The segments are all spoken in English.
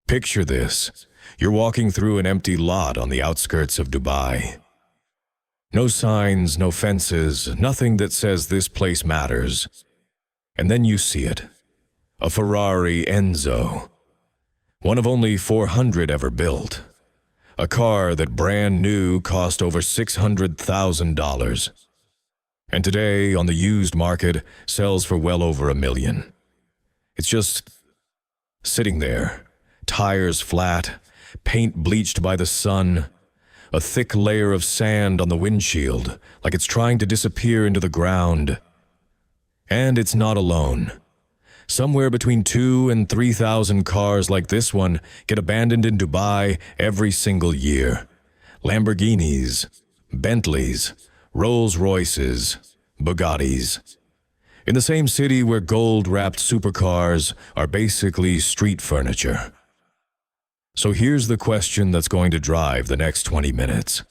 Picture this. You're walking through an empty lot on the outskirts of Dubai. No signs, no fences, nothing that says this place matters. And then you see it. A Ferrari Enzo. One of only 400 ever built. A car that brand new cost over $600,000. And today, on the used market, sells for well over $1 million. It's just sitting there, tires flat, paint bleached by the sun, a thick layer of sand on the windshield, like it's trying to disappear into the ground. And it's not alone. Somewhere between 2,000 and 3,000 cars like this one get abandoned in Dubai every single year. Lamborghinis, Bentleys, Rolls-Royces, Bugattis. In the same city where gold-wrapped supercars are basically street furniture. So here's the question that's going to drive the next 20 minutes.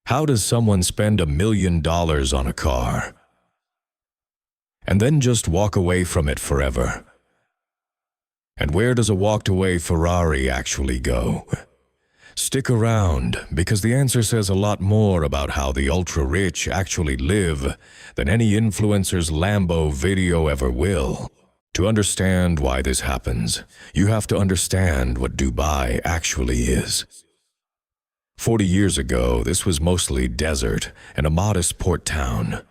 How does someone spend $1 million on a car and then just walk away from it forever? And where does a walked-away Ferrari actually go? Stick around, because the answer says a lot more about how the ultra-rich actually live than any influencer's Lambo video ever will. To understand why this happens, you have to understand what Dubai actually is. 40 years ago, this was mostly desert and a modest port town.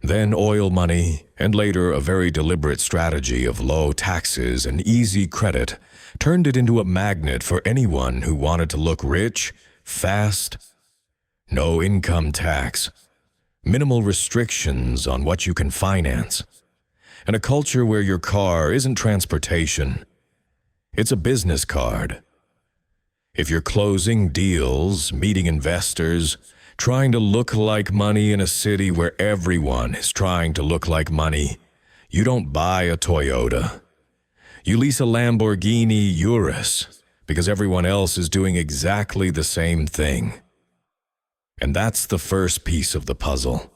Then oil money, and later a very deliberate strategy of low taxes and easy credit turned it into a magnet for anyone who wanted to look rich, fast, no income tax, minimal restrictions on what you can finance, and a culture where your car isn't transportation, it's a business card. If you're closing deals, meeting investors, trying to look like money in a city where everyone is trying to look like money, you don't buy a Toyota. You lease a Lamborghini Urus because everyone else is doing exactly the same thing. And that's the first piece of the puzzle.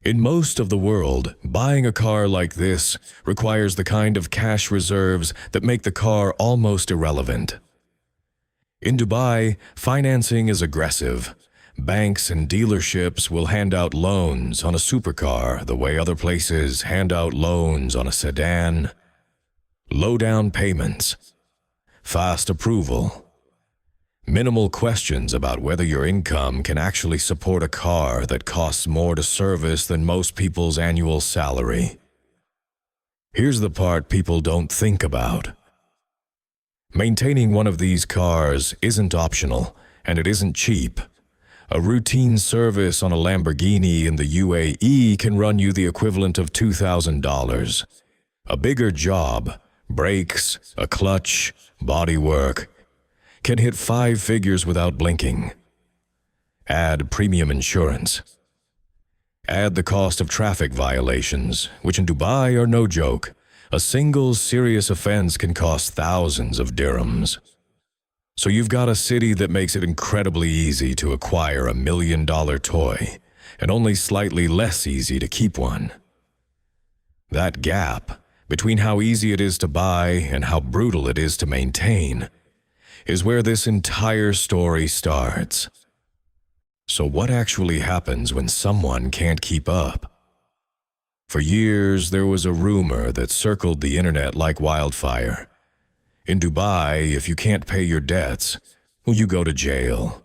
In most of the world, buying a car like this requires the kind of cash reserves that make the car almost irrelevant. In Dubai, financing is aggressive. Banks and dealerships will hand out loans on a supercar the way other places hand out loans on a sedan. Low down payments, fast approval, minimal questions about whether your income can actually support a car that costs more to service than most people's annual salary. Here's the part people don't think about. Maintaining one of these cars isn't optional, and it isn't cheap. A routine service on a Lamborghini in the UAE can run you the equivalent of $2,000. A bigger job, brakes, a clutch, bodywork, can hit 5 figures without blinking. Add premium insurance. Add the cost of traffic violations, which in Dubai are no joke. A single serious offense can cost thousands of dirhams. So you've got a city that makes it incredibly easy to acquire $1 million toy, and only slightly less easy to keep one. That gap between how easy it is to buy and how brutal it is to maintain is where this entire story starts. So what actually happens when someone can't keep up? For years, there was a rumor that circled the internet like wildfire. In Dubai, if you can't pay your debts, well, you go to jail.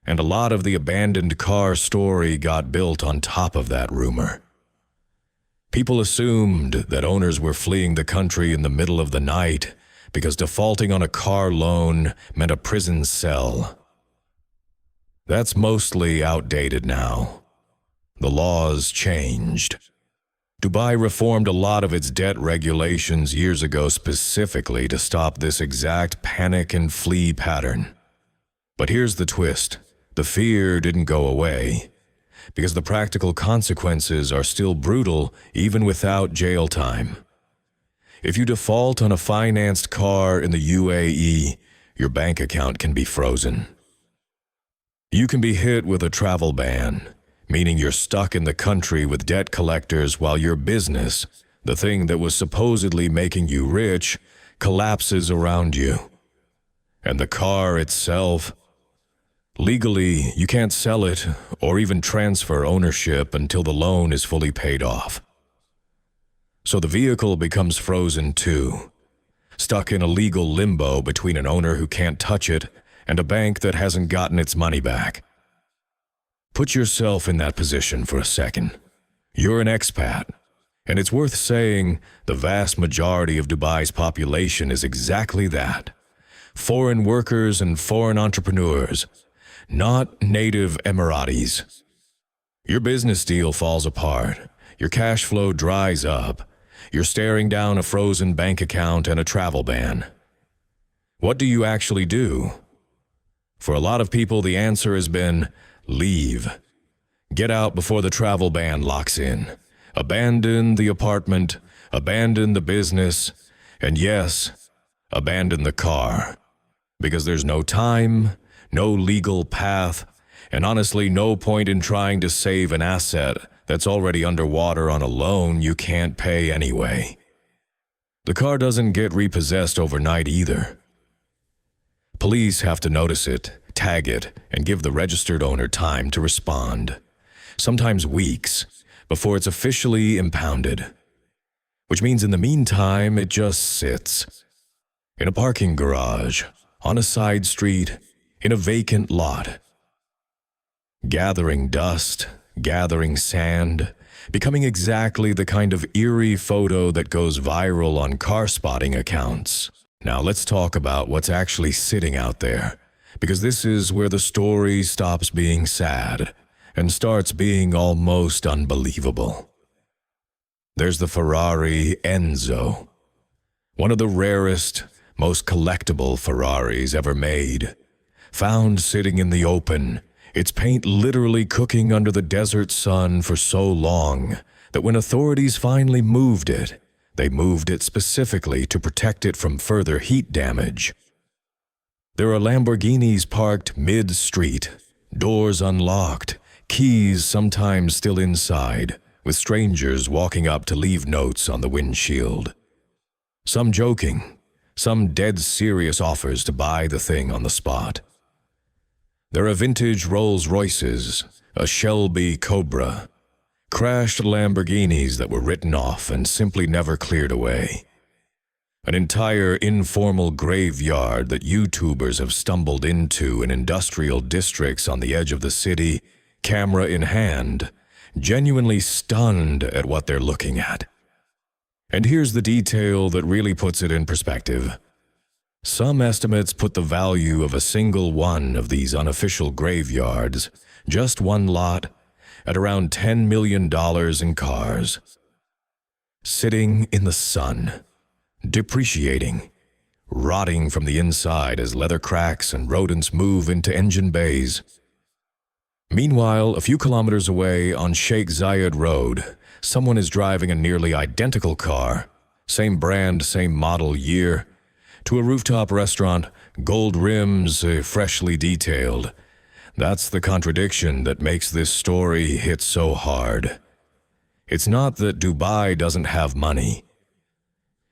And a lot of the abandoned car story got built on top of that rumor. People assumed that owners were fleeing the country in the middle of the night because defaulting on a car loan meant a prison cell. That's mostly outdated now. The laws changed. Dubai reformed a lot of its debt regulations years ago specifically to stop this exact panic and flee pattern. But here's the twist. The fear didn't go away, because the practical consequences are still brutal even without jail time. If you default on a financed car in the UAE, your bank account can be frozen. You can be hit with a travel ban, meaning you're stuck in the country with debt collectors while your business, the thing that was supposedly making you rich, collapses around you. And the car itself, legally, you can't sell it or even transfer ownership until the loan is fully paid off. So the vehicle becomes frozen too, stuck in a legal limbo between an owner who can't touch it and a bank that hasn't gotten its money back. Put yourself in that position for a second. You're an expat, and it's worth saying the vast majority of Dubai's population is exactly that. Foreign workers and foreign entrepreneurs, not native Emiratis. Your business deal falls apart. Your cash flow dries up. You're staring down a frozen bank account and a travel ban. What do you actually do? For a lot of people, the answer has been leave. Get out before the travel ban locks in. Abandon the apartment, abandon the business, and yes, abandon the car. Because there's no time, no legal path, and honestly no point in trying to save an asset that's already underwater on a loan you can't pay anyway. The car doesn't get repossessed overnight either. Police have to notice it, tag it, and give the registered owner time to respond. Sometimes weeks, before it's officially impounded. Which means in the meantime, it just sits. In a parking garage, on a side street, in a vacant lot. Gathering dust, gathering sand, becoming exactly the kind of eerie photo that goes viral on car spotting accounts. Now let's talk about what's actually sitting out there, because this is where the story stops being sad and starts being almost unbelievable. There's the Ferrari Enzo, one of the rarest, most collectible Ferraris ever made, found sitting in the open, its paint literally cooking under the desert sun for so long that when authorities finally moved it, they moved it specifically to protect it from further heat damage. There are Lamborghinis parked mid-street, doors unlocked, keys sometimes still inside, with strangers walking up to leave notes on the windshield. Some joking, some dead serious offers to buy the thing on the spot. There are vintage Rolls-Royces, a Shelby Cobra, crashed Lamborghinis that were written off and simply never cleared away. An entire informal graveyard that YouTubers have stumbled into in industrial districts on the edge of the city, camera in hand, genuinely stunned at what they're looking at. And here's the detail that really puts it in perspective. Some estimates put the value of a single one of these unofficial graveyards, just one lot, at around $10 million in cars. Sitting in the sun, depreciating, rotting from the inside as leather cracks and rodents move into engine bays. Meanwhile, a few kilometers away on Sheikh Zayed Road, someone is driving a nearly identical car, same brand, same model year, to a rooftop restaurant, gold rims, freshly detailed. That's the contradiction that makes this story hit so hard. It's not that Dubai doesn't have money.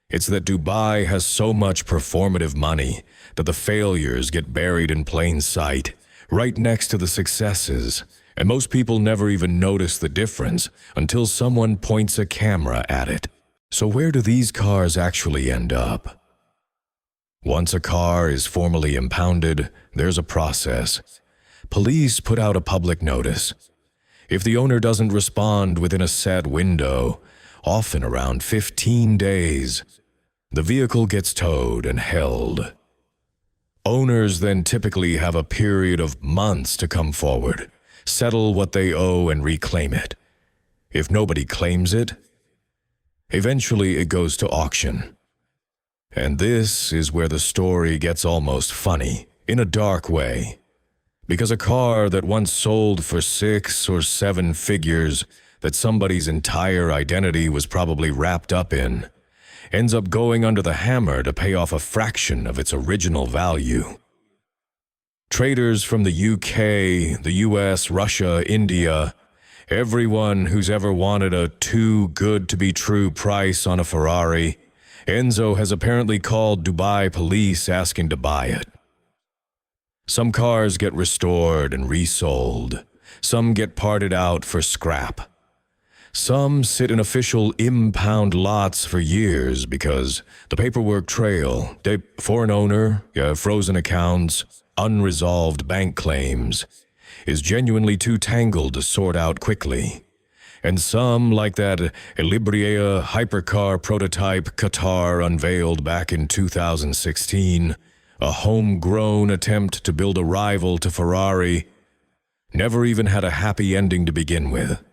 It's that Dubai has so much performative money that the failures get buried in plain sight, right next to the successes, and most people never even notice the difference until someone points a camera at it. So where do these cars actually end up? Once a car is formally impounded, there's a process. Police put out a public notice. If the owner doesn't respond within a set window, often around 15 days, the vehicle gets towed and held. Owners then typically have a period of months to come forward, settle what they owe and reclaim it. If nobody claims it, eventually it goes to auction. And this is where the story gets almost funny, in a dark way. Because a car that once sold for 6 or 7 figures, that somebody's entire identity was probably wrapped up in, ends up going under the hammer to pay off a fraction of its original value. Traders from the UK, the US, Russia, India, everyone who's ever wanted a too good to be true price on a Ferrari, Enzo has apparently called Dubai police asking to buy it. Some cars get restored and resold. Some get parted out for scrap. Some sit in official impound lots for years because the paperwork trail, foreign owner, frozen accounts, unresolved bank claims, is genuinely too tangled to sort out quickly. And some, like that Elibria hypercar prototype Qatar unveiled back in 2016, a homegrown attempt to build a rival to Ferrari, never even had a happy ending to begin with.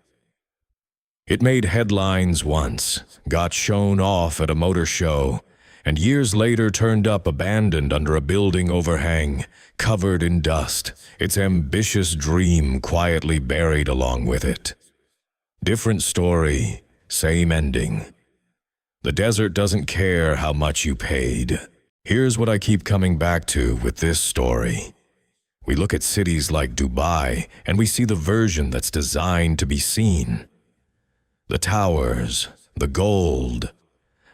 It made headlines once, got shown off at a motor show, and years later turned up abandoned under a building overhang, covered in dust, its ambitious dream quietly buried along with it. Different story, same ending. The desert doesn't care how much you paid. Here's what I keep coming back to with this story. We look at cities like Dubai, and we see the version that's designed to be seen. The towers, the gold,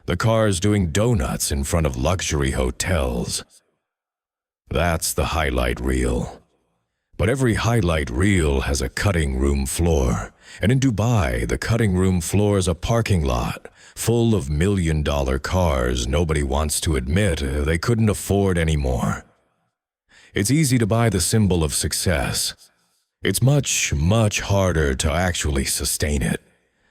the cars doing donuts in front of luxury hotels. That's the highlight reel. But every highlight reel has a cutting room floor. And in Dubai, the cutting room floor is a parking lot full of million-dollar cars nobody wants to admit they couldn't afford anymore. It's easy to buy the symbol of success. It's much, much harder to actually sustain it.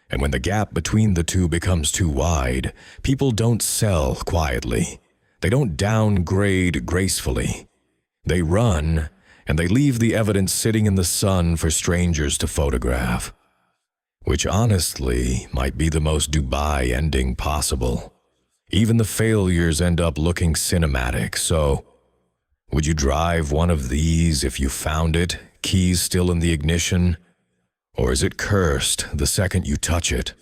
And when the gap between the two becomes too wide, people don't sell quietly. They don't downgrade gracefully. They run, and they leave the evidence sitting in the sun for strangers to photograph. Which honestly might be the most Dubai ending possible. Even the failures end up looking cinematic, so would you drive one of these if you found it, keys still in the ignition? Or is it cursed the second you touch it?